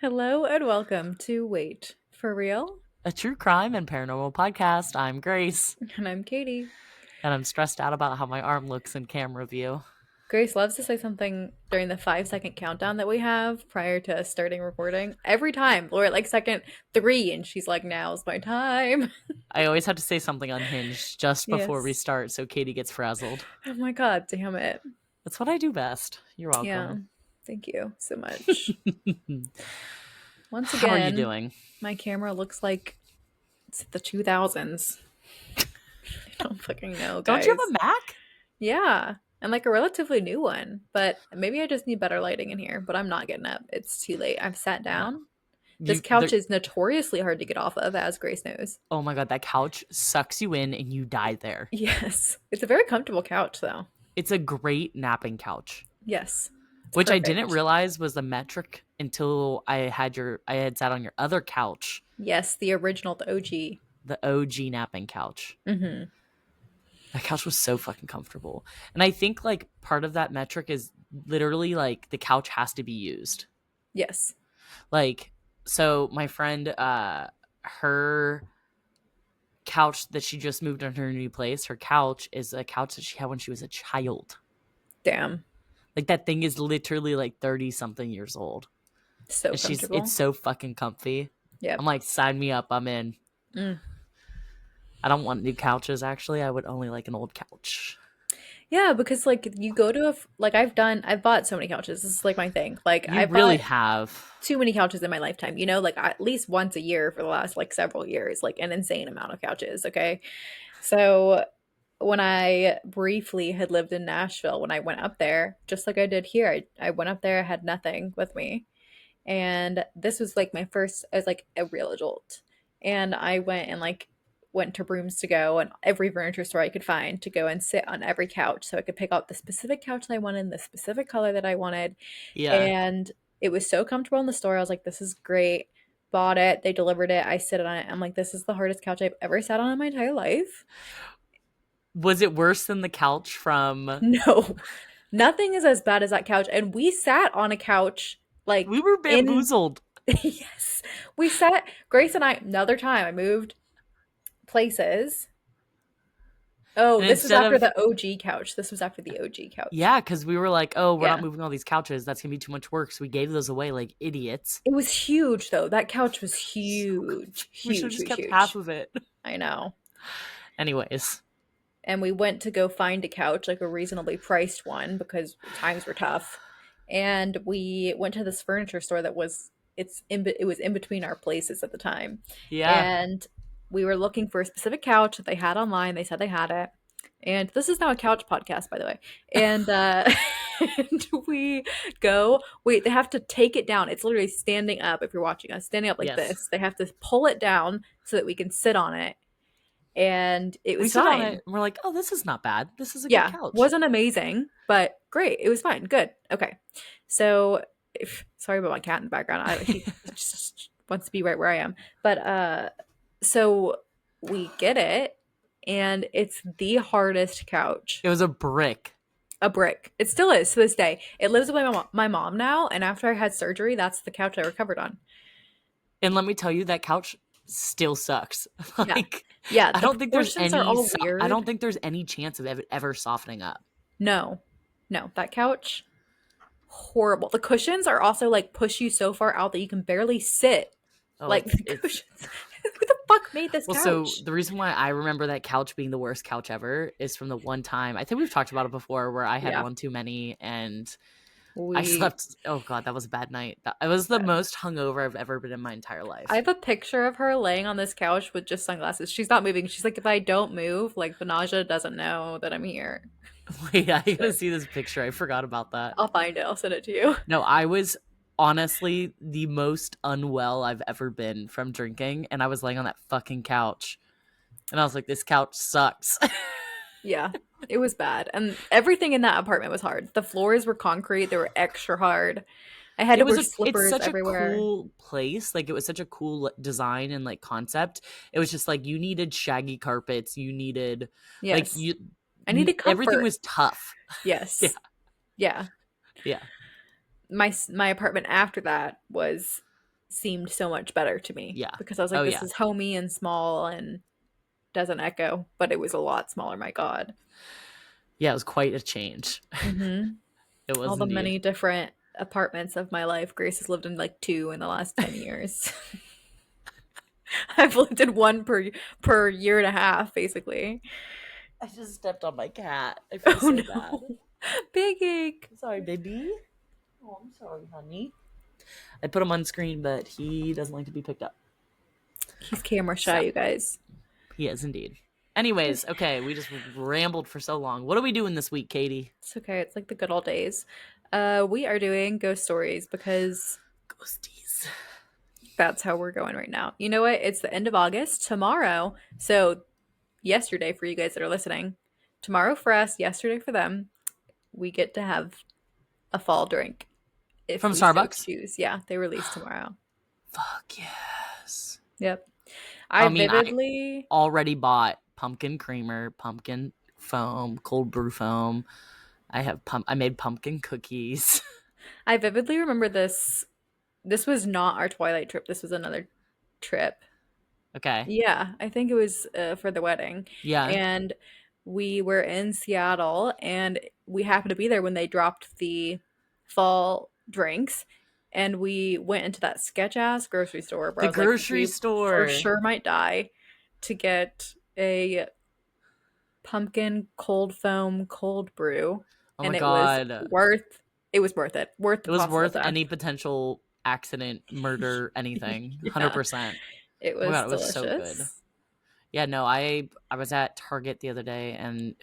Hello and welcome to Wait for Real. A true crime and paranormal podcast. I'm Grace, And I'm Katie. and I'm stressed out about how my arm looks in camera view. Grace loves to say something during the 5 second countdown that we have prior to us starting recording. Every time we're at like second three, and she's like, "Now's my time." I always have to say something unhinged just before we Yes. start so Katie gets frazzled. Oh my god, damn it. That's what I do best. You're Yeah. welcome. Thank you so much. Once How are you again, doing? my camera looks like it's the 2000s. I don't fucking know, Don't you have guys. a Mac? Yeah, and like a relatively new one, but maybe I just need better lighting in here, but I'm not getting up. It's too late. I've sat No. down. This You couch is notoriously hard to get off of, as Grace knows. Oh my god, that couch sucks you in and you die there. Yes. It's a very comfortable couch, though. It's a great napping couch, Yes. It's which I didn't perfect. realize was a metric until I had sat on your other couch, Yes, the original, the OG. the OG napping couch. Mm-hmm. That couch was so fucking comfortable. And I think like part of that metric is literally like the couch has to be used. Yes. Like, so my friend, her couch that she just moved on her new place, her couch is a couch that she had when she was a child. Damn. Like that thing is literally like 30 something years old. So And it's comfortable. so fucking comfy. I'm Yep. like, sign me up, I'm in. Mm. I don't want new couches actually. I would only like an old couch. Yeah, because like you go to like I've bought so many couches. This is like my thing. Like You I really bought have. too many couches in my lifetime, like at least once a year for the last like several years, like an insane amount of couches. Okay. So when I briefly had lived in Nashville, when I went up there, just like I did here, I went up there, I had nothing with me. And this was like my first as like a real adult. And I went to Rooms to Go and every furniture store I could find to go and sit on every couch so I could pick out the specific couch that I wanted, the specific color that I wanted. Yeah. And it was so comfortable in the store. I was like, this is great. Bought it. They delivered it. I sit on it. I'm like, this is the hardest couch I've ever sat on in my entire life. Was it worse than the couch from No, nothing is as bad as that couch. And we sat on a couch We like were in, bamboozled. yes, we sat, Grace and I, another time I moved places. Oh, And this was instead after of, the OG couch. This was after the OG couch. yeah, because we were like, oh, we're not Yeah. moving all these couches. That's going to be too much work. So we gave those away like idiots. It was huge though. That couch was So huge. we should have Huge, just huge, kept half huge. of it. I know. Anyways, And we went to go find a couch, like a reasonably priced one, because times were tough. And we went to this furniture store that was it was in between our places at the time. yeah. And we were looking for a specific couch that they had online. They said they had it. And this is now a couch podcast, by the way. And and wait, they have to take it down. It's literally standing up if you're watching us, standing up like Yes. this. They have to pull it down so that we can sit on it. And it We was sit on fine. it and we're like, oh, this is not bad. This is a good Yeah, couch. wasn't amazing, but great. It was fine. Good. Okay. So, sorry about my cat in the background. He just wants to be right where I am. But so we get it, and it's the hardest couch. It was a brick. A brick. It still is to this day. It lives with my mom now, and after I had surgery, that's the couch I recovered on. And let me tell you, that couch still sucks. Yeah. Like, Yeah, I the don't think there's proportions are all I weird. don't think there's any chance of it ever softening up. No. No, that couch horrible. The cushions are also like push you so far out that you can barely sit. Oh, Like the it's cushions. Who the fuck made this well, so couch? the reason why I remember that couch being the worst couch ever is from the one time, I think we've talked about it before, where I had Yeah. one too many and I We slept. Oh god, that was a bad night. It was the most hungover I've ever been in my entire I life. have a picture of her laying on this couch with just sunglasses. She's not moving. She's like, if I don't move, like the nausea doesn't know that I'm here. Wait, I So gotta see this picture. I forgot about that. I'll find it. I'll send it to you. No, I was honestly the most unwell I've ever been from drinking, and I was laying on that fucking couch, and I was like, "This couch sucks." Yeah, it was bad. And everything in that apartment was hard. The floors were concrete. They were extra hard. I had to wear It's slippers such a everywhere. cool place. Like it was such a cool design and like concept. It was just like you needed shaggy carpets. You needed like Yes. I needed everything comfort. was tough. Yeah, Yes. Yeah. yeah. My apartment after that was seemed so much better to me Yeah. because I was like, Oh this yeah. is homey and small and doesn't echo, but it was a lot smaller. My God. Yeah, it was quite a change. Hmm. It All was the indeed. many different apartments of my life. Grace has lived in like two in the last 10 years. I've lived in one per year and a half, basically. I just stepped on my cat. I feel Oh so bad. no. Big ache. Sorry, baby. Oh, I'm sorry, honey. I put him on screen, but he doesn't like to be picked up. He's camera shy, So you guys. he is indeed. Anyways, okay, we just rambled for so long. What are we doing this week, Katie? It's okay. It's like the good old days. We are doing ghost stories because Ghosties. that's how we're going right now. You know what? It's the end of August. Tomorrow, so yesterday for you guys that are listening, tomorrow for us, yesterday for them, we get to have a fall drink if From we so Starbucks? choose. Yeah, they release tomorrow. Fuck yes. Yep. I I mean, I vividly already bought pumpkin creamer, pumpkin foam, cold brew foam. I made pumpkin cookies. I vividly remember this. This was not our Twilight trip. This was another trip. Okay. Yeah, I think it was for the wedding. Yeah. And we were in Seattle and we happened to be there when they dropped the fall drinks. And we went into that sketch ass grocery store where The I was like, grocery we for store. sure might die to get a pumpkin cold foam cold brew. Oh my And god. it was worth it. Worth the It was possible worth death. any potential accident, murder, anything. Yeah, 100%. it Oh my was god, it was so good. delicious. Yeah, no, I was at Target the other day and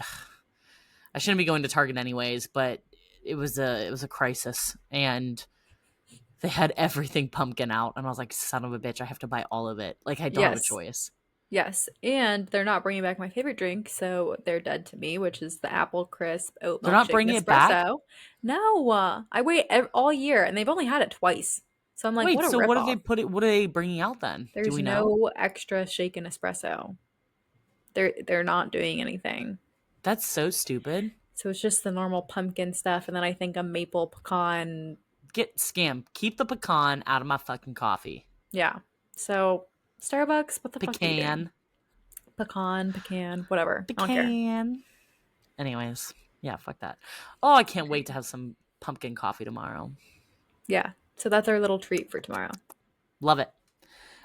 I shouldn't be going to Target anyways, but it was a crisis and they had everything pumpkin out and I was like, son of a bitch, I have to buy all of it. Like I don't have a Yes. choice. Yes, and they're not bringing back my favorite drink, so they're dead to me, which is the apple crisp oat They're not milkshake bringing it back? Nespresso. No, I wait all year, and they've only had it twice. So I'm like, Wait, what a so ripoff. what are they bringing out then? Do There's we know? no extra shaken espresso. They're not doing anything. That's so stupid. So it's just the normal pumpkin stuff, and then I think a maple pecan. Get scammed. Keep the pecan out of my fucking coffee. Yeah. So Starbucks, what the fuck are you doing? Pecan. Pecan, whatever. I don't care. Pecan. Anyways, yeah, fuck that. Oh, I can't wait to have some pumpkin coffee tomorrow. Yeah. So that's our little treat for tomorrow. Love it.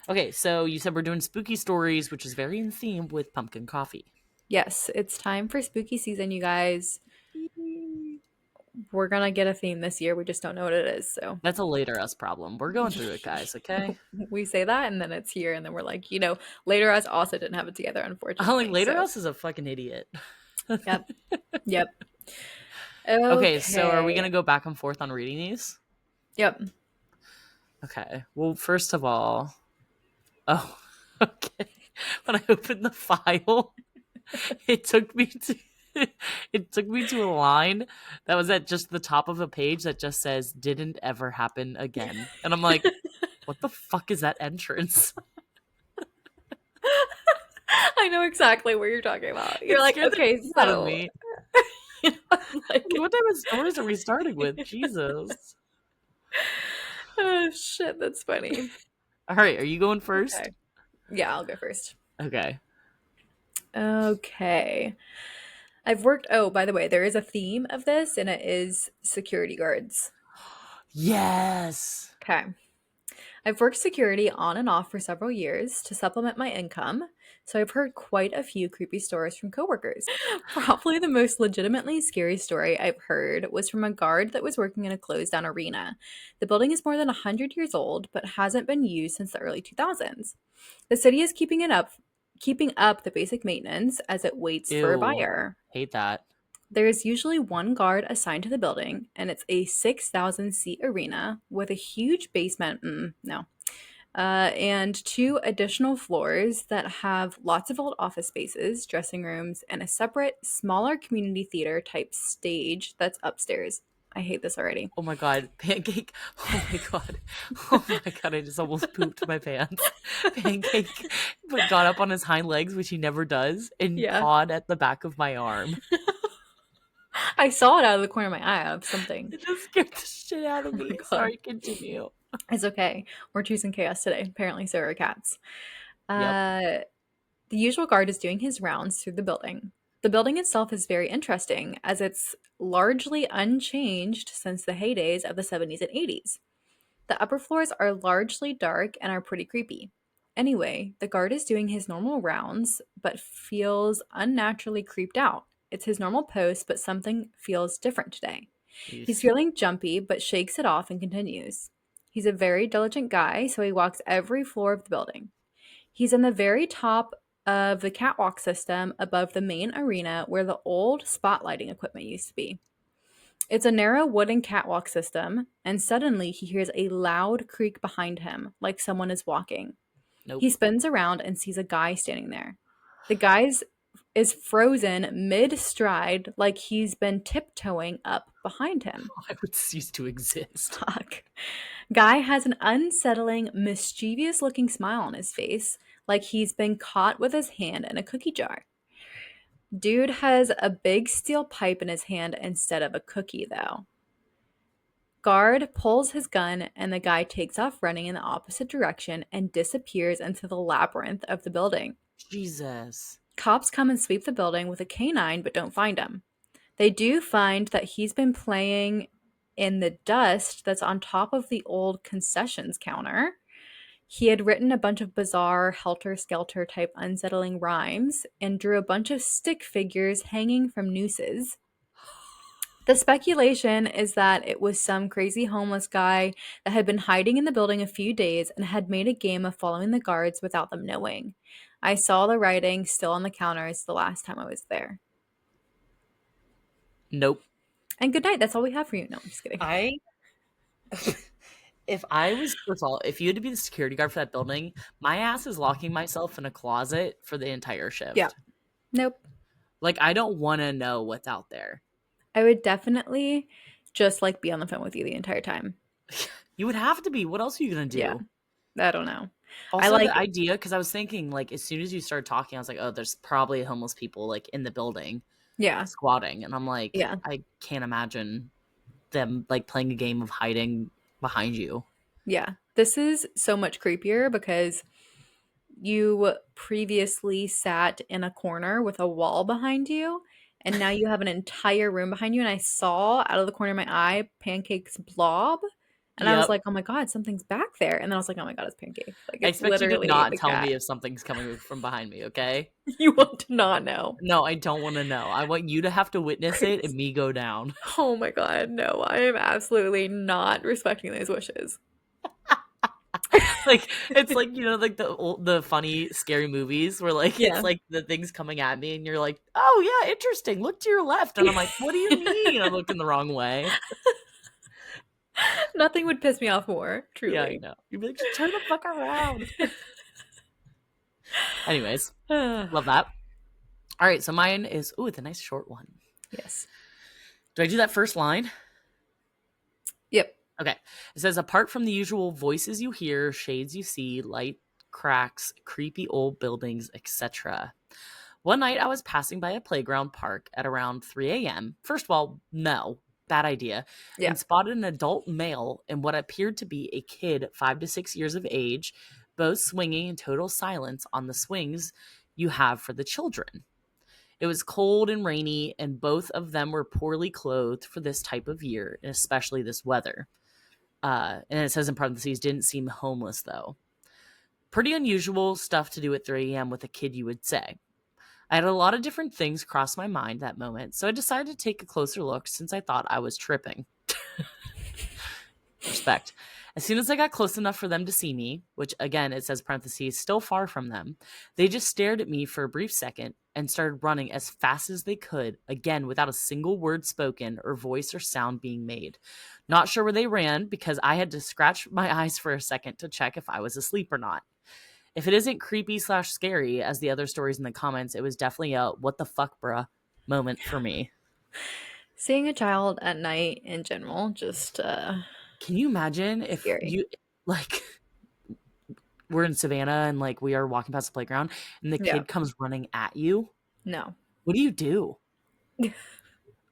Okay, so you said we're doing spooky stories, which is very in theme with pumpkin coffee. Yes, it's time for spooky season, you guys. We're gonna get a theme this year. We just don't know what it is. So That's a later us problem. We're going through it, guys, okay? we say that and then it's here. And then we're like, later us also didn't have it together, Oh, like unfortunately. later So, us is a fucking idiot. yep. Yep. Okay, so are we gonna Okay. go back and forth on reading these? Yep. Okay. Well, first of all, oh, okay. When I opened the file, it took me to it took me to a line that was at just the top of a page that just says didn't ever happen again. And I'm like, what the fuck is that entrance? I know exactly what you're talking about. You're It like, scared the okay, shit out of so me. I'm Like, like, what type of stories are we starting with? Jesus. oh shit, that's funny. All right, are you going first? Okay. Yeah, I'll go first. Okay. Okay. Oh, by the way, there is a theme of this, and it is security guards. Yes. Okay. I've worked security on and off for several years to supplement my income, so I've heard quite a few creepy stories from coworkers. Probably the most legitimately scary story I've heard was from a guard that was working in a closed down arena. The building is more than 100 years old but hasn't been used since the early 2000s. The city is keeping up the basic maintenance as it waits for a Ew. buyer. Hate that. There is usually one guard assigned to the building, and it's a 6,000 seat arena with a huge basement. No. And two additional floors that have lots of old office spaces, dressing rooms, and a separate, smaller community theater type stage that's upstairs. I hate this already. Oh my god, Pancake. Oh my god. Oh my god, I just almost pooped my pants. Pancake got up on his hind legs, which he never does, and Yeah. pawed at the back of my arm. I saw it out of the corner of my eye of something. It just scared the shit out of Oh my me. god. Sorry, continue. It's okay. We're choosing chaos today. Apparently, so are cats. Yep. Uh, the usual guard is doing his rounds through the building. The building itself is very interesting as it's largely unchanged since the heydays of the 70s and 80s. The upper floors are largely dark and are pretty creepy. Anyway, the guard is doing his normal rounds but feels unnaturally creeped out. It's his normal post, but something feels different today. He's Yeesh. feeling jumpy but shakes it off and continues. He's a very diligent guy, so he walks every floor of the building. He's in the very top of the catwalk system above the main arena where the old spotlighting equipment used to be. It's a narrow wooden catwalk system, and suddenly he hears a loud creak behind him, like someone is walking. He Nope. spins around and sees a guy standing there. The guy is frozen mid stride, like he's been tiptoeing up behind him. I would cease to exist. Fuck. Guy has an unsettling, mischievous looking smile on his face, like he's been caught with his hand in a cookie jar. Dude has a big steel pipe in his hand instead of a cookie, though. Guard pulls his gun, and the guy takes off running in the opposite direction and disappears into the labyrinth of the building. Jesus. Cops come and sweep the building with a canine but don't find him. They do find that he's been playing in the dust that's on top of the old concessions counter. He had written a bunch of bizarre helter skelter type unsettling rhymes and drew a bunch of stick figures hanging from nooses. The speculation is that it was some crazy homeless guy that had been hiding in the building a few days and had made a game of following the guards without them knowing. I saw the writing still on the counters the last time I was there. Nope. And good night. That's all we have for you. No, I'm just kidding. I if I was first of all, if you had to be the security guard for that building, my ass is locking myself in a closet for the entire Yeah. shift. Nope. Like I don't want to know what's out there. I would definitely just like be on the phone with you the entire time. You would have to be. What else are you gonna Yeah. do? I don't know. I Also, the like, idea, because I was thinking, like, as soon as you started talking, I was like, oh, there's probably homeless people like in the building yeah. squatting, and I'm like, Yeah. I can't imagine them like playing a game of hiding behind you. Yeah. This is so much creepier because you previously sat in a corner with a wall behind you, and now you have an entire room behind you. And I saw out of the corner of my eye Pancake's blob, and I was Yep. like, "Oh my god, something's back there!" And then I was like, "Oh my god, it's Pancake! Like I it's expect you to literally not the tell cat." me if something's coming from behind me, okay? You want to not know, No, I don't want to know. I want you to have to witness it and please. me go down. Oh my god, no! I am absolutely not respecting those wishes. Like it's like like the funny scary movies where like it's Yeah. like the things coming at me and you're like, oh yeah, interesting, look to your left, and I'm like, what do you mean I'm looking the wrong way? Nothing would piss me off more, Yeah, I truly. know. You'd be like, just turn the fuck around. Anyways, love that. All right, so mine is it's a nice short one. Yes. Do I do that first line? Yep. Okay. It says, apart from the usual voices you hear, shades you see, light cracks, creepy old buildings, etc. One night I was passing by a playground park at around 3 a.m. First of all, no, bad idea, Yeah. and spotted an adult male and what appeared to be a kid 5 to 6 years of age, both swinging in total silence on the swings you have for the children. It was cold and rainy, and both of them were poorly clothed for this type of year, and especially this weather. And it says in parentheses, didn't seem homeless though. Pretty unusual stuff to do at 3 a.m. with a kid, you would say. I had a lot of different things cross my mind that moment, so I decided to take a closer look since I thought I was tripping. Respect. As soon as I got close enough for them to see me, which again it says parentheses, still far from them, they just stared at me for a brief second and started running as fast as they could, again without a single word spoken or voice or sound being made. Not sure where they ran because I had to scratch my eyes for a second to check if I was asleep or not. If it isn't creepy slash scary as the other stories in the comments, it was definitely a what the fuck bruh moment for me. Seeing a child at night in general, just Can you imagine if scary. you like we're in Savannah and like we are walking past the playground and the Yeah. kid comes running at you? No. What do you do?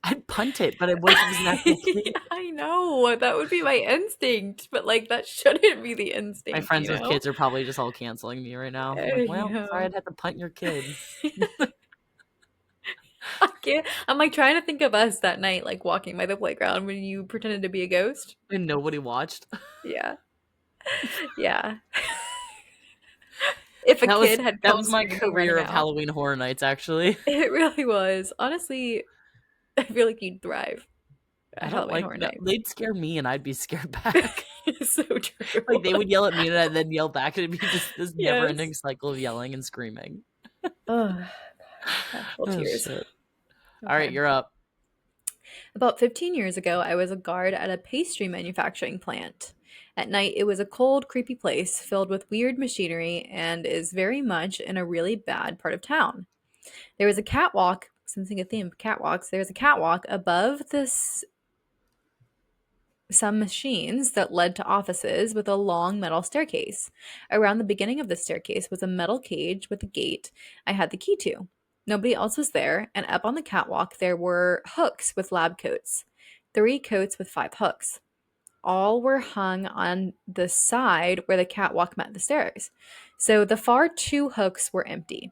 I'd punt it, but what if it was an actual kid? I know, that would be my instinct, but, like, that shouldn't be the My instinct, friends you with know? kids are probably just all canceling me right now. I'm like, well, sorry, Yeah. I'd have to punt your kid. I can't I'm, like, trying to think of us that night, like, walking by the playground when you pretended to be a ghost. And nobody watched. Yeah. Yeah. If a That was kid had that come was my screaming, career running of out. Halloween Horror Nights, actually. It really was. Honestly, I feel like you'd thrive I at don't Halloween like Horror no, Nights. they'd scare me and I'd be scared back. It's so true. Like they would yell at me and I'd then yell back and it'd be just this never-ending Yes. cycle of yelling and screaming. Oh, gosh, actual Oh tears. shit. All right, Okay. you're up. About 15 years ago, I was a guard at a pastry manufacturing plant. At night, it was a cold, creepy place filled with weird machinery and is very much in a really bad part of town. There was a catwalk, sensing a theme of catwalks, there was a catwalk above this some machines that led to offices with a long metal staircase. Around the beginning of the staircase was a metal cage with a gate I had the key to. Nobody else was there, and up on the catwalk there were hooks with lab coats. 3 coats with 5 hooks. All were hung on the side where the catwalk met the stairs. So the far 2 hooks were empty.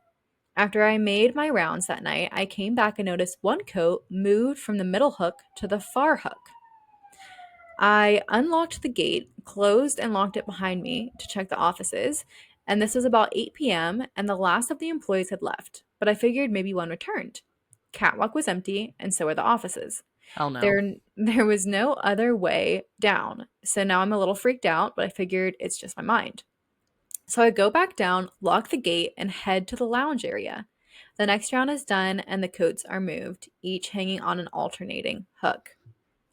After I made my rounds that night, I came back and noticed one coat moved from the middle hook to the far hook. I unlocked the gate, closed and locked it behind me to check the offices, and this was about 8 p.m., and the last of the employees had left, but I figured maybe one returned. Catwalk was empty, and so were the offices. Hell no. There was no other way down, so now I'm a little freaked out, but I figured it's just my mind. So I go back down, lock the gate, and head to the lounge area. The next round is done, and the coats are moved, each hanging on an alternating hook.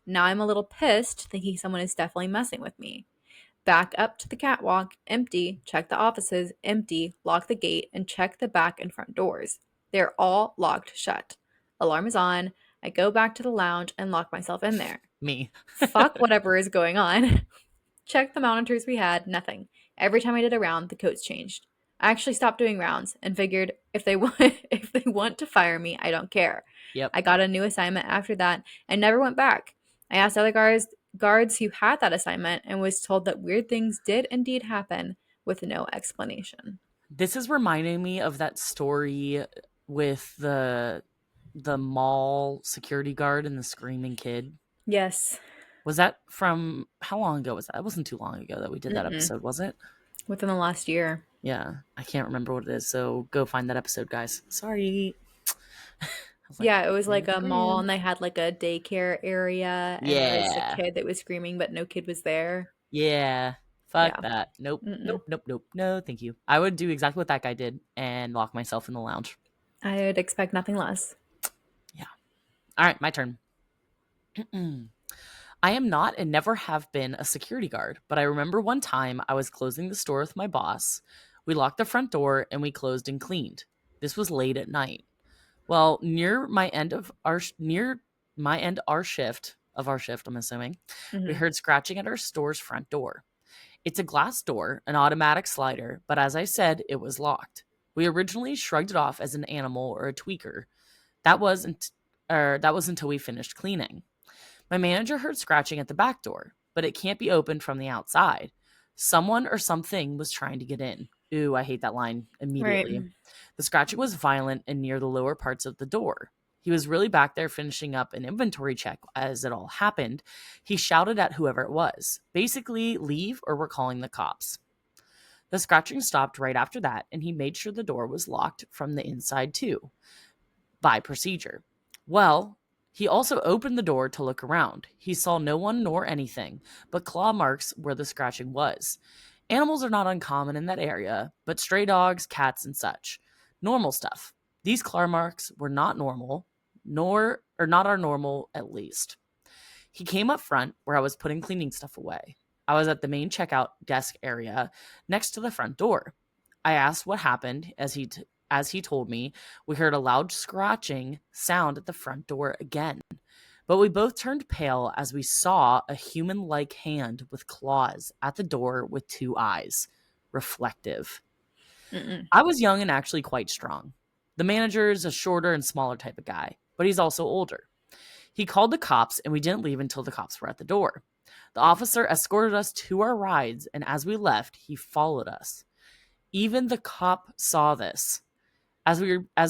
Now I'm a little pissed, thinking someone is definitely messing with me. Back up to the catwalk, empty, check the offices, empty, lock the gate, and check the back and front doors. They're all locked shut. Alarm is on. I go back to the lounge and lock myself in there. Me. Fuck whatever is going on. Checked the monitors we had, nothing. Every time I did a round, the codes changed. I actually stopped doing rounds and figured if they want if they want to fire me, I don't care. Yep. I got a new assignment after that and never went back. I asked other guards who had that assignment and was told that weird things did indeed happen with no explanation. This is reminding me of that story with the mall security guard and the screaming kid. Yes. Was that from how long ago was that? It wasn't too long ago that we did that Mm-mm. episode, was it? Within the last year. Yeah, I can't remember what it is, so go find that episode, guys. Sorry. I was like, Yeah, it was "Here like we a mall go." and they had like a daycare area and there was a Yeah. kid that was screaming but no kid was there. Yeah. Fuck Yeah. that. Nope. Mm-mm. Nope. Nope. Nope. No, thank you. I would do exactly what that guy did and lock myself in the lounge. I would expect nothing less. Yeah. All right, my turn. I am not and never have been a security guard, but I remember one time I was closing the store with my boss. We locked the front door and we closed and cleaned. This was late at night. Well, near my end our shift, I'm assuming, we Hmm. heard scratching at our store's front door. It's a glass door, an automatic slider, but as I said, it was locked. We originally shrugged it off as an animal or a tweaker. That wasn't that was until we finished cleaning. My manager heard scratching at the back door, but it can't be opened from the outside. Someone or something was trying to get in. Ooh, I hate that line Right. immediately. The scratching was violent and near the lower parts of the door. He was really back there finishing up an inventory check as it all happened. He shouted at whoever it was, basically, leave or we're calling the cops. The scratching stopped right after that, and he made sure the door was locked from the inside too by procedure. Well, he also opened the door to look around. He saw no one nor anything, but claw marks where the scratching was. Animals are not uncommon in that area, but stray dogs, cats, and such. Normal stuff. These claw marks were not normal, nor or not our normal at least. He came up front where I was putting cleaning stuff away. I was at the main checkout desk area next to the front door. I asked what happened as he told me we heard a loud scratching sound at the front door again. But we both turned pale as we saw a human-like hand with claws at the door with 2 eyes. Reflective. Mm-mm. I was young and actually quite strong. The manager is a shorter and smaller type of guy, but he's also older. He called the cops, and we didn't leave until the cops were at the door. The officer escorted us to our rides, and as we left, he followed us. Even the cop saw this. As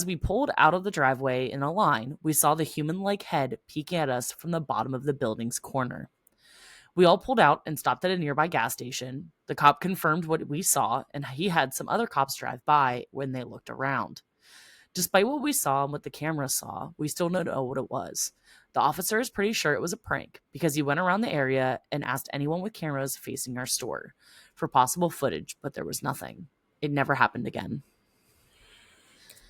we pulled out of the driveway in a line, we saw the human-like head peeking at us from the bottom of the building's corner. We all pulled out and stopped at a nearby gas station. The cop confirmed what we saw, and he had some other cops drive by when they looked around. Despite what we saw and what the camera saw, we still don't know what it was. The officer is pretty sure it was a prank because he went around the area and asked anyone with cameras facing our store for possible footage, but there was nothing. It never happened again.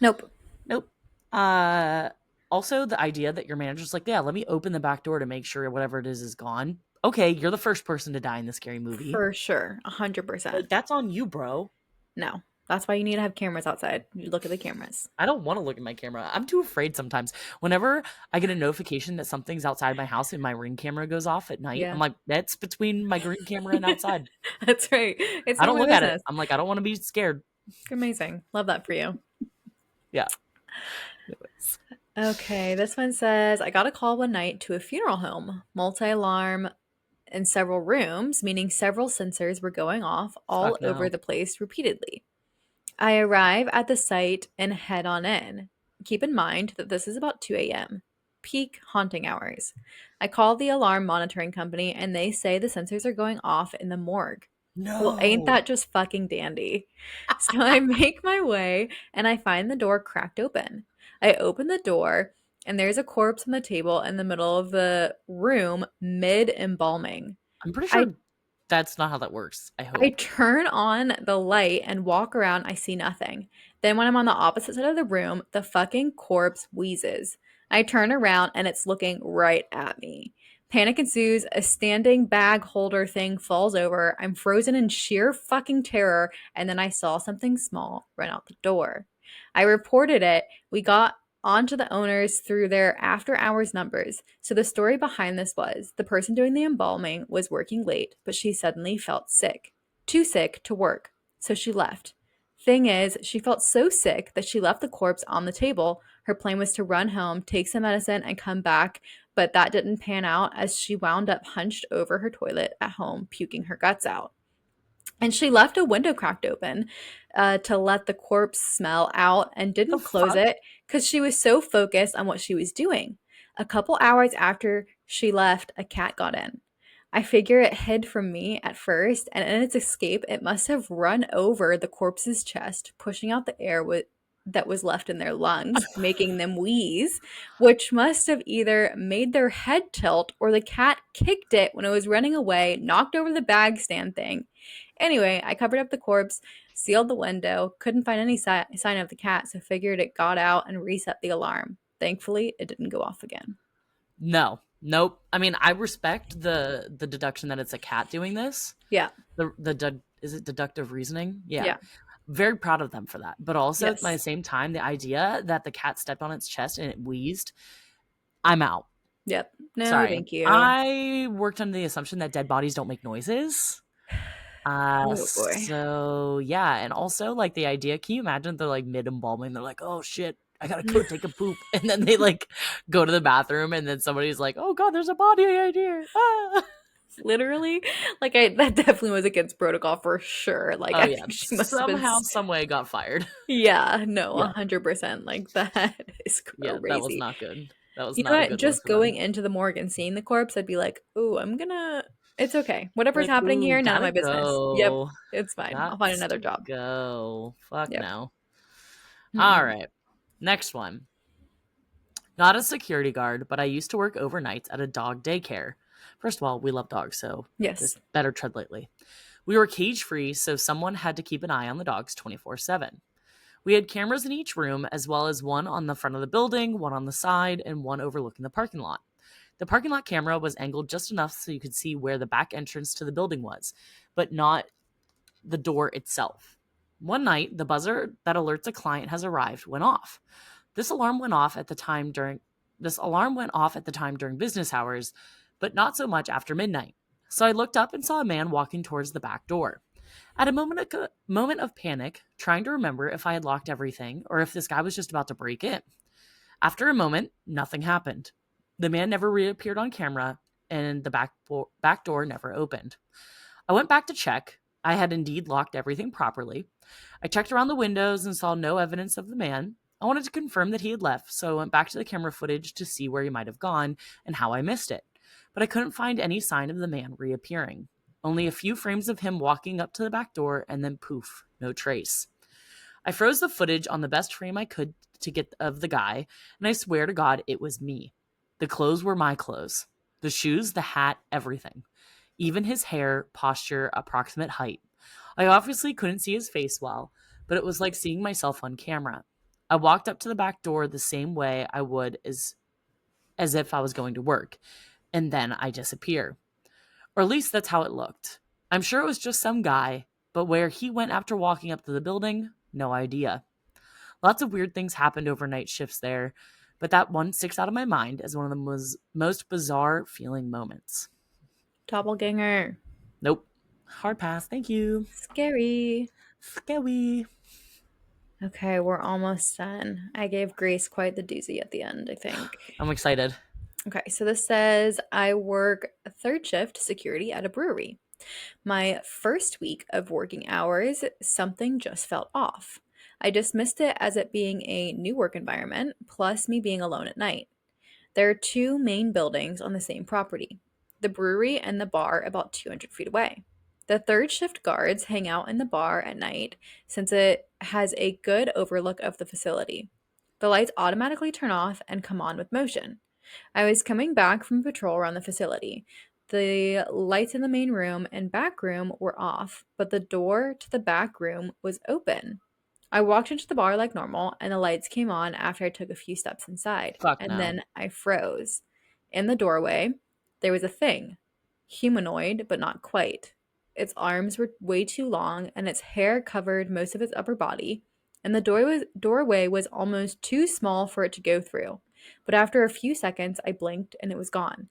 Nope. Nope. Uh Also the idea that your manager's like, yeah, let me open the back door to make sure whatever it is gone. Okay, you're the first person to die in this scary movie. For sure. 100%. Like, that's on you, bro. No. That's why you need to have cameras outside. You look at the cameras. I don't want to look at my camera. I'm too afraid sometimes. Whenever I get a notification that something's outside my house and my Ring camera goes off at night, I'm Yeah. like, that's between my Ring camera and outside. That's right. It's I not don't my look at it. business. I'm like, I don't want to be scared. Amazing. Love that for you. Yeah. Anyways. Okay, this one says I got a call one night to a funeral home, multi alarm in several rooms, meaning several sensors were going off all Fuck over no. the place repeatedly. I arrive at the site and head on in. Keep in mind that this is about 2 a.m., peak haunting hours. I call the alarm monitoring company and they say the sensors are going off in the morgue. Well, ain't No. that just fucking dandy? So I make my way and I find the door cracked open. I open the door and there's a corpse on the table in the middle of the room mid embalming. I'm pretty I sure that's not how that works. I I hope. turn on the light and walk around. I see nothing. Then, when I'm on the opposite side of the room, the fucking corpse wheezes. I turn around and it's looking right at me. Panic ensues. A standing bag holder thing falls over. I'm frozen in sheer fucking terror. And then I saw something small run out the door. I reported it. We got onto the owners through their after hours numbers. So the story behind this was the person doing the embalming was working late, but she suddenly felt sick. Too sick to work, so she left. Thing is, she felt so sick that she left the corpse on the table. Her plan was to run home, take some medicine, and come back, but that didn't pan out as she wound up hunched over her toilet at home, puking her guts out. And she left a window cracked open to let the corpse smell out and The didn't close fuck? it because she was so focused on what she was doing. A couple hours after she left, a cat got in. I figure it hid from me at first, and in its escape, it must have run over the corpse's chest, pushing out the air that was left in their lungs, making them wheeze, which must have either made their head tilt or the cat kicked it when it was running away, knocked over the bag stand thing. Anyway, I covered up the corpse, sealed the window, couldn't find any sign of the cat, so figured it got out and reset the alarm. Thankfully, it didn't go off again. No. Nope. I mean, I respect the deduction that it's a cat doing this. Yeah. Is it deductive reasoning? Yeah. Yeah. Very proud of them for that. But also at the Yes. same time, the idea that the cat stepped on its chest and it wheezed, I'm out. Yep. No, Sorry. thank you. I worked under the assumption that dead bodies don't make noises. Oh boy. So yeah, and also like the idea, can you imagine they're like mid embalming, they're like, oh shit, I gotta go take a poop. And then they like go to the bathroom and then somebody's like, oh god, there's a body right here. Ah. Literally, like I that definitely was against protocol for sure. Like Oh I yeah. think she must have been Somehow, some way got fired. yeah, no, Yeah. 100%. Like that is Yeah, that was crazy. not good. That was You know not a what? good look Just for them. going into the morgue and seeing the corpse, I'd be like, "Ooh, I'm gonna it's okay. Whatever's Like, happening ooh, here, none of gotta my business." Yep, go. it's fine. Got I'll find another to job. go. Fuck Yep. no. All Mm-mm. right. Next one. Not a security guard, but I used to work overnights at a dog daycare. First of all, we love dogs, so Yes. just better tread lightly. We were cage free, so someone had to keep an eye on the dogs 24/7. We had cameras in each room, as well as one on the front of the building, one on the side, and one overlooking the parking lot. The parking lot camera was angled just enough so you could see where the back entrance to the building was, but not the door itself. One night, the buzzer that alerts a client has arrived went off. This alarm went off at the time during business hours, but not so much after midnight. So I looked up and saw a man walking towards the back door. At a moment of panic, trying to remember if I had locked everything or if this guy was just about to break in. After a moment, nothing happened. The man never reappeared on camera, and the back door never opened. I went back to check. I had indeed locked everything properly. I checked around the windows and saw no evidence of the man. I wanted to confirm that he had left, so I went back to the camera footage to see where he might have gone and how I missed it. But I couldn't find any sign of the man reappearing. Only a few frames of him walking up to the back door, and then poof, no trace. I froze the footage on the best frame I could to get of the guy, and I swear to God it was me. The clothes were my clothes. The shoes, the hat, everything. Even his hair, posture, approximate height. I obviously couldn't see his face well, but it was like seeing myself on camera. I walked up to the back door the same way I would as if I was going to work, and then I disappear. Or at least that's how it looked. I'm sure it was just some guy, but where he went after walking up to the building, no idea. Lots of weird things happened overnight shifts there, but that one sticks out of my mind as one of the most bizarre feeling moments. Doppelganger. Nope. Hard pass. Thank you. Scary. Scary. Okay, we're almost done. I gave Grace quite the doozy at the end, I think. I'm excited. Okay, so this says I work third shift security at a brewery. My first week of working hours, something just felt off. I dismissed it as it being a new work environment, plus me being alone at night. There are two main buildings on the same property, the brewery and the bar about 200 feet away. The third shift guards hang out in the bar at night since it has a good overlook of the facility. The lights automatically turn off and come on with motion. I was coming back from patrol around the facility. The lights in the main room and back room were off, but the door to the back room was open. I walked into the bar like normal, and the lights came on after I took a few steps inside, Fuck and no. then I froze. In the doorway, there was a thing, humanoid, but not quite. Its arms were way too long, and its hair covered most of its upper body, and the doorway was almost too small for it to go through. But after a few seconds, I blinked and it was gone.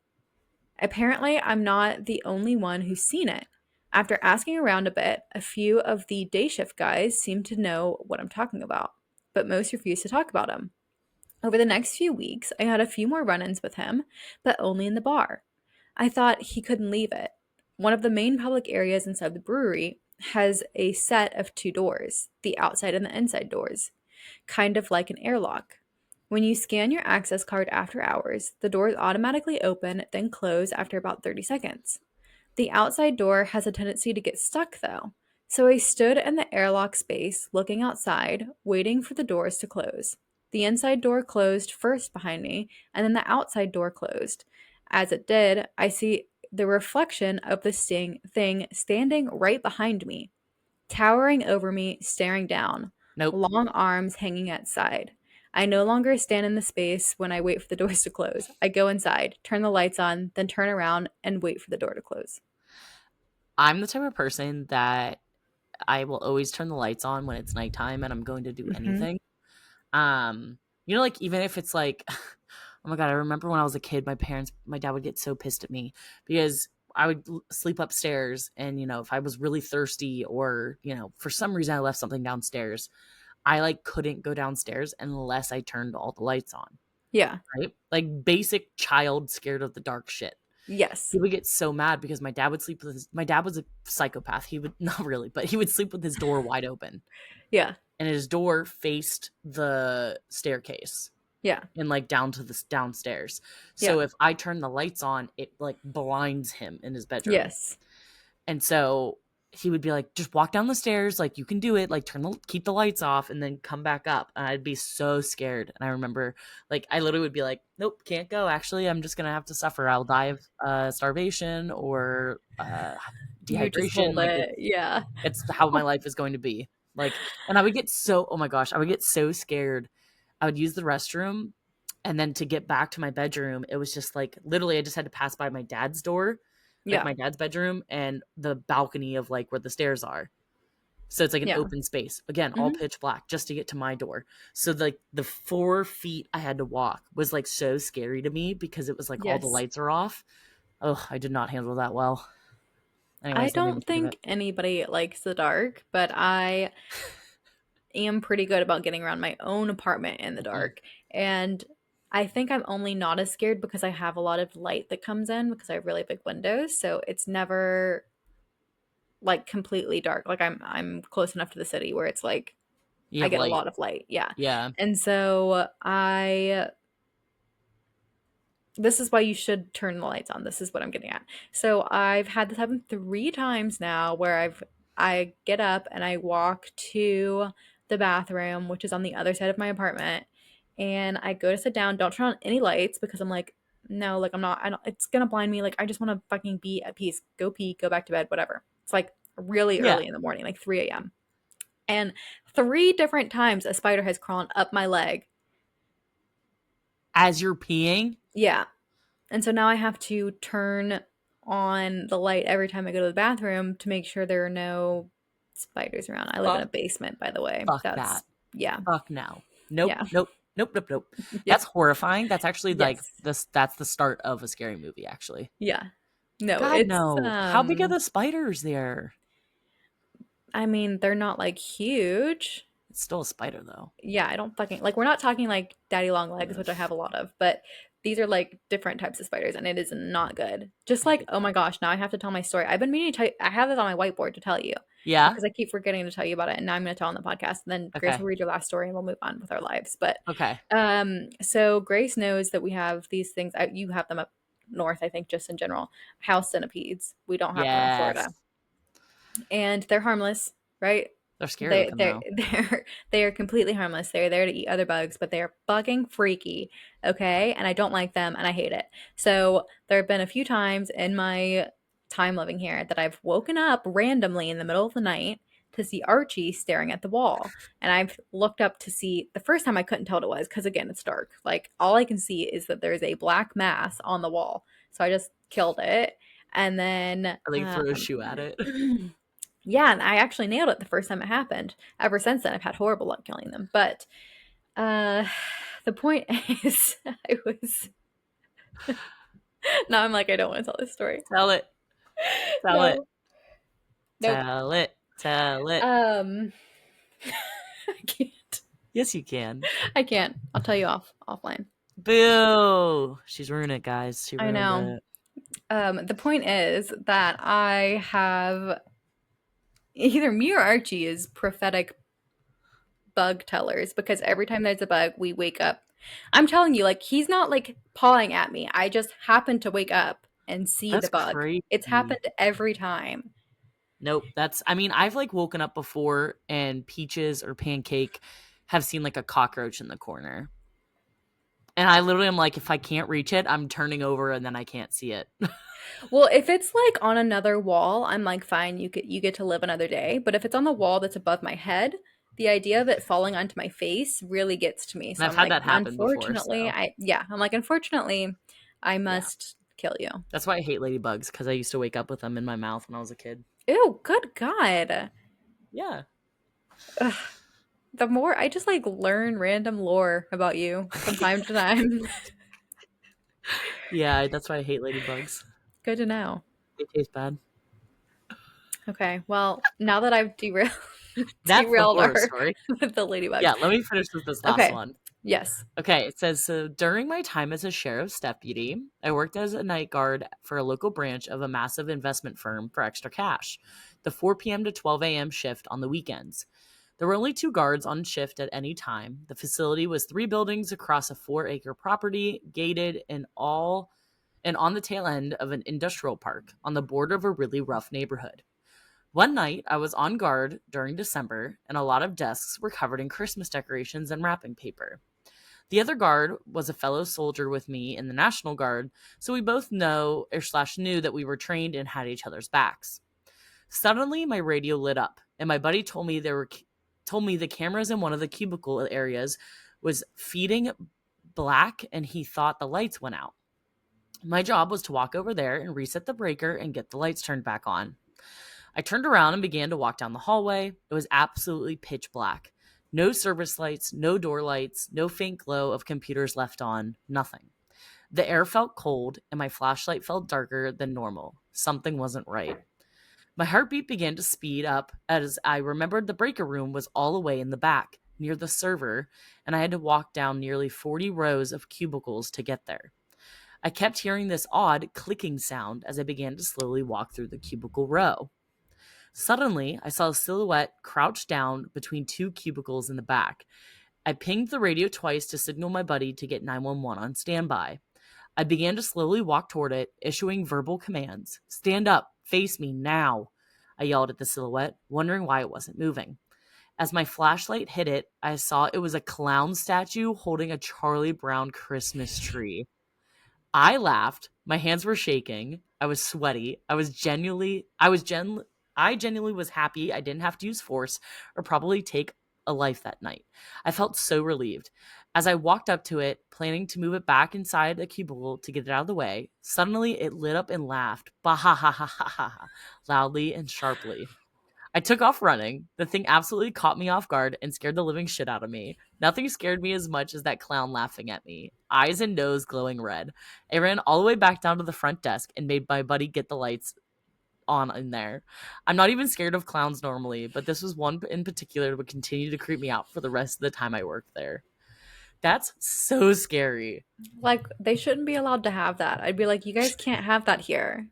Apparently, I'm not the only one who's seen it. After asking around a bit, a few of the day shift guys seem to know what I'm talking about, but most refuse to talk about him. Over the next few weeks, I had a few more run ins with him, but only in the bar. I thought he couldn't leave it. One of the main public areas inside the brewery has a set of two doors, the outside and the inside doors, kind of like an airlock. When you scan your access card after hours, the doors automatically open, then close after about 30 seconds. The outside door has a tendency to get stuck, though, so I stood in the airlock space looking outside, waiting for the doors to close. The inside door closed first behind me, and then the outside door closed. As it did, I see the reflection of the thing standing right behind me, towering over me, staring down, Nope. long arms hanging at side. I no longer stand in the space when I wait for the doors to close. I go inside, turn the lights on, then turn around and wait for the door to close. I'm the type of person that I will always turn the lights on when it's nighttime and I'm going to do Hmm. anything. Like even if it's like, oh my God, I remember when I was a kid, my dad would get so pissed at me because I would sleep upstairs and, if I was really thirsty or, for some reason I left something downstairs, I like couldn't go downstairs unless I turned all the lights on, Yeah. right? Like basic child scared of the dark shit. Yes. He would get so mad because my dad was a psychopath. He would not really, but he would sleep with his door wide open Yeah. and his door faced the staircase Yeah. and like down to the downstairs. So Yeah. if I turn the lights on, it like blinds him in his bedroom. Yes. And so he would be like, just walk down the stairs, like you can do it, like keep the lights off and then come back up. And I'd be so scared. And I remember like I literally would be like, nope, can't go. Actually, I'm just gonna have to suffer. I'll die of starvation or You just dehydration. hold Like it. Yeah. it's how my life is going to be. Like, and I would get so, oh my gosh, I would get so scared. I would use the restroom. And then to get back to my bedroom, it was just like literally I just had to pass by my dad's door, like Yeah. my dad's bedroom and the balcony of like where the stairs are. So it's like an Yeah. open space. Again, all Hmm. pitch black just to get to my door. So like the 4 feet I had to walk was like so scary to me because it was like all the Yes. lights are off. Oh, I did not handle that well. I Anyways, that made me don't think of it. think anybody likes the dark, but I am pretty good about getting around my own apartment in the Mhm. dark. And I think I'm only not as scared because I have a lot of light that comes in because I have really big windows, so it's never like completely dark. Like I'm close enough to the city where it's like You I have get a light. lot of light. Yeah. Yeah. And so I this is why you should turn the lights on. This is what I'm getting at. So I've had this happen 3 times now where I get up and I walk to the bathroom, which is on the other side of my apartment, and I go to sit down, don't turn on any lights because I'm like, no, like I'm not, I don't, it's gonna blind me. Like I just want to fucking be at peace. Go pee, go back to bed, whatever. It's like really Yeah. early in the morning, like 3 a.m. And 3 different times a spider has crawled up my leg. As you're peeing? Yeah. And so now I have to turn on the light every time I go to the bathroom to make sure there are no spiders around. I live in a Fuck, basement, by the way. fuck That's, that. yeah, Fuck no. Nope, yeah, nope, nope, nope, nope. That's yep, horrifying. That's actually like yes, this that's the start of a scary movie, actually. yeah. No, God it's, no. How big are the spiders there? I mean, they're not like huge. It's still a spider though. Yeah, I don't fucking like we're not talking like daddy long legs, which I Ugh, have a lot of, but these are like different types of spiders and it is not good. Just I like, hate oh my that. gosh, now I have to tell my story. I've been meaning to tell you, I have this on my whiteboard to tell you Yeah? because I keep forgetting to tell you about it and now I'm going to tell on the podcast and then Grace Okay. will read your last story and we'll move on with our lives. But Okay. so Grace knows that we have these things. You have them up north, I think, just in general. House centipedes. We don't have them in Yes. Florida, and they're harmless, right? They're scary They looking they though. they are completely harmless. They're there to eat other bugs, but they are fucking freaky. Okay, and I don't like them, and I hate it. So there have been a few times in my time living here that I've woken up randomly in the middle of the night to see Archie staring at the wall. And I've looked up to see the first time I couldn't tell what it was because again it's dark. Like all I can see is that there's a black mass on the wall. So I just killed it. And then Or like throw a shoe at it. yeah, and I actually nailed it the first time it happened. Ever since then I've had horrible luck killing them. But uh the point is I was now I'm like I don't want to tell this story. Tell it. Tell it. No. Nope. Tell it. Tell it. Um I can't. Yes, you can. I can't. I'll tell you offline. Boo! She's ruined it, guys. She I ruined know. it. The point is that I have either me or Archie is prophetic bug tellers because every time there's a bug, we wake up. I'm telling you, like, he's not like pawing at me. I just happen to wake up and see That's the bug. It's crazy. happened every time. Nope. I mean, I've like woken up before and Peaches or Pancake have seen like a cockroach in the corner. And I literally am like, if I can't reach it, I'm turning over and then I can't see it. Well, if it's like on another wall, I'm like, fine, you get to live another day. But if it's on the wall that's above my head, the idea of it falling onto my face really gets to me. And So I've I'm had like, that happen before, unfortunately, so unfortunately, I yeah. must kill you. That's why I hate ladybugs, because I used to wake up with them in my mouth when I was a kid. Ew, good God. Yeah. Ugh, the more I just like learn random lore about you from time to time. Yeah, that's why I hate ladybugs. Good to know. They taste bad. Okay, well, now that I've That's the derailed horror our story. with the ladybugs. Yeah, let me finish with this last Okay. one. Yes. Okay, it says, so during my time as a sheriff's deputy, I worked as a night guard for a local branch of a massive investment firm for extra cash, the 4 p.m. to 12 a.m. shift on the weekends. There were only 2 guards on shift at any time. The facility was 3 buildings across a 4-acre property, gated and on the tail end of an industrial park on the border of a really rough neighborhood. One night, I was on guard during December, and a lot of desks were covered in Christmas decorations and wrapping paper. The other guard was a fellow soldier with me in the National Guard, so we both know or slash knew that we were trained and had each other's backs. Suddenly, my radio lit up, and my buddy told me the cameras in one of the cubicle areas was feeding black, and he thought the lights went out. My job was to walk over there and reset the breaker and get the lights turned back on. I turned around and began to walk down the hallway. It was absolutely pitch black. No service lights, no door lights, no faint glow of computers left on, nothing. The air felt cold and my flashlight felt darker than normal. Something wasn't right. My heartbeat began to speed up as I remembered the breaker room was all the way in the back. near the server, and I had to walk down nearly 40 rows of cubicles to get there. I kept hearing this odd clicking sound as I began to slowly walk through the cubicle row. Suddenly, I saw a silhouette crouched down between two cubicles in the back. I pinged the radio twice to signal my buddy to get 911 on standby. I began to slowly walk toward it, issuing verbal commands. Stand up, face me now, I yelled at the silhouette, wondering why it wasn't moving. As my flashlight hit it, I saw it was a clown statue holding a Charlie Brown Christmas tree. I laughed. My hands were shaking. I was sweaty. I genuinely was happy I didn't have to use force or probably take a life that night. I felt so relieved. As I walked up to it, planning to move it back inside the cubicle to get it out of the way, suddenly it lit up and laughed, bah ha ha ha ha ha, loudly and sharply. I took off running. The thing absolutely caught me off guard and scared the living shit out of me. Nothing scared me as much as that clown laughing at me, eyes and nose glowing red. I ran all the way back down to the front desk and made my buddy get the lights on in there. I'm not even scared of clowns normally, but this was one in particular that would continue to creep me out for the rest of the time I worked there. That's so scary. Like, they shouldn't be allowed to have that. I'd be like, you guys can't have that here.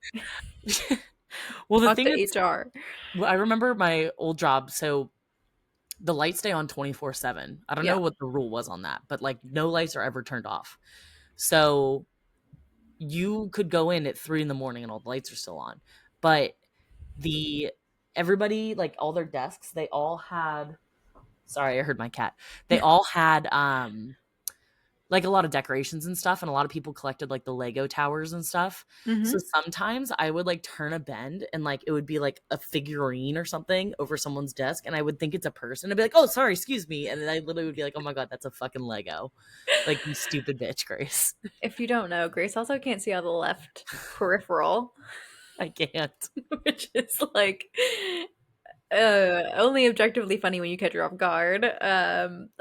Well, the Talk thing to is, HR. well, I remember my old job. So the lights stay on 24/7. I don't know Yeah. what the rule was on that, but like no lights are ever turned off. So you could go in at 3 in the morning and all the lights are still on. But the everybody, like all their desks, they all had, sorry, I heard my cat. They all had like a lot of decorations and stuff, and a lot of people collected like the Lego towers and stuff. So Hmm. sometimes I would like turn a bend and like it would be like a figurine or something over someone's desk, and I would think it's a person. I'd be like, "Oh, sorry, excuse me," and then I literally would be like, "Oh my god, that's a fucking Lego!" Like you stupid bitch, Grace. If you don't know, Grace also can't see out of the left peripheral, I can't. which is like only objectively funny when you catch her off guard.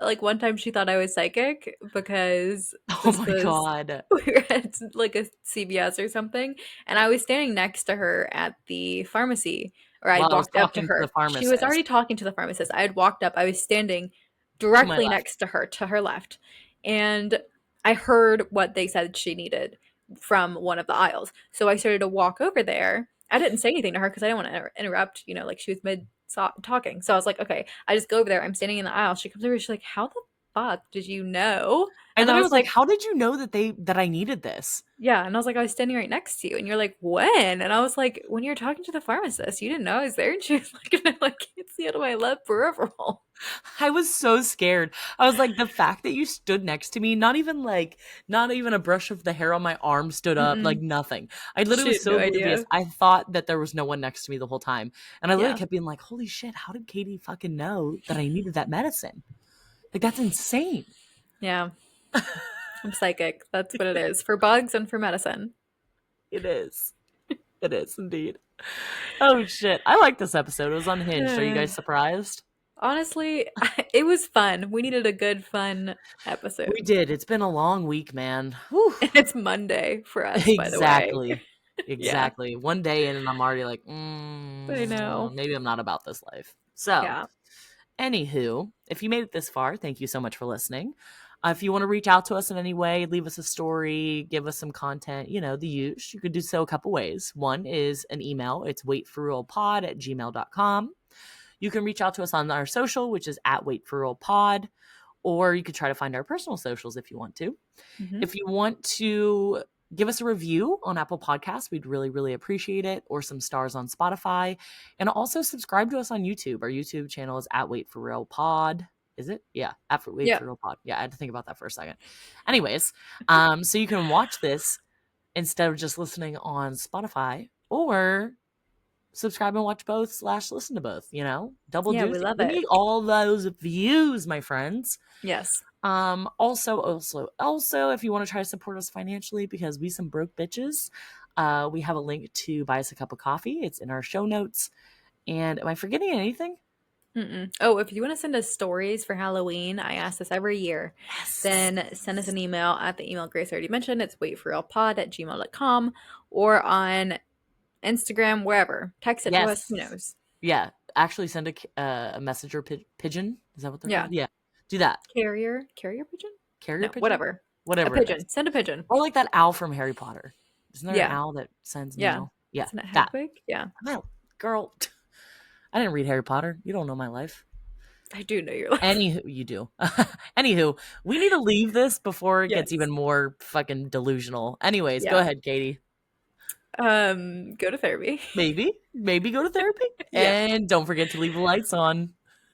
Like one time she thought I was psychic because Oh this my was god. we were at like a CVS or something, and I was standing next to her at the pharmacy, or While I'd I was walked up to talking to the her. She was already pharmacist. talking to the pharmacist. I had walked up. I was standing To my directly left. next to her left, and I heard what they said she needed from one of the aisles. So I started to walk over there. I didn't say anything to her because I didn't want to interrupt, like she was mid talking. So I was like, okay, I just go over there. I'm standing in the aisle. She comes over. She's like, how the fuck did you know? I And I literally was was like, like, "How did you know that I needed this?" yeah. And I was like, I was standing right next to you. And you're like, when? And I was like, when you're talking to the pharmacist, you didn't know I was there. And she was like, and I'm like, can't see out of my left peripheral. I was so scared. I was like, the fact that you stood next to me, not even a brush of the hair on my arm stood up, like Mm-mm. nothing. I literally She was had no so oblivious. idea. I thought that there was no one next to me the whole time. And I literally Yeah. kept being like, holy shit, how did Katie fucking know that I needed that medicine? Like, that's insane. Yeah. I'm psychic. That's what it is for bugs and for medicine. It is. It is indeed. Oh shit. I like this episode. It was unhinged. Are you guys surprised? Honestly, it was fun. We needed a good, fun We episode. did. It's been a long week, man. Whew. And it's Monday for us, by the way. Exactly. Yeah, Exactly. One day in and I'm already like, I know. maybe I'm not about this life. So, Yeah. anywho, if you made it this far, thank you so much for listening. If you want to reach out to us in any way, leave us a story, give us some content, the use, you could do so a couple ways. One is an email. It's waitforrealpod@gmail.com. You can reach out to us on our social, which is at waitforrealpod, or you could try to find our personal socials if you want to. Hmm. If you want to give us a review on Apple Podcasts, we'd really, really appreciate it, or some stars on Spotify. And also subscribe to us on YouTube. Our YouTube channel is at Wait for Real Pod. Is it? Yeah, at Wait Yeah. for Real Pod. Yeah, I had to think about that for a second. Anyways, so you can watch this instead of just listening on Spotify, or subscribe and watch both slash listen to both, double Yeah, we duty. love We it. need all those views, my friends. Yes. Also, if you want to try to support us financially, because we some broke bitches, we have a link to buy us a cup of coffee. It's in our show notes. And am I forgetting anything? Mm-mm. Oh, if you want to send us stories for Halloween, I ask this every year, Yes. then send us an email at the email Grace already mentioned. It's waitforrealpod@gmail.com or on Instagram, wherever. Text it to us. Who Yes. knows? Yeah. Actually, send a messenger pigeon. Is that what they're Yeah. called? Yeah. Do that. Carrier pigeon? Carrier No, pigeon? whatever. A Whatever it is. pigeon. Send a pigeon. Or like that owl from Harry Potter. Isn't there an Yeah. owl that sends Yeah. mail? Yeah, Isn't it that. Hedwig? Yeah. Wow, girl, I didn't read Harry Potter. You don't know my life. I do know your life. Anywho, you do. Anywho, we need to leave this before it gets Yes. even more fucking delusional. Anyways, go Yeah. ahead, Katie. Go to therapy. Maybe go to therapy. Yeah. And don't forget to leave the lights on.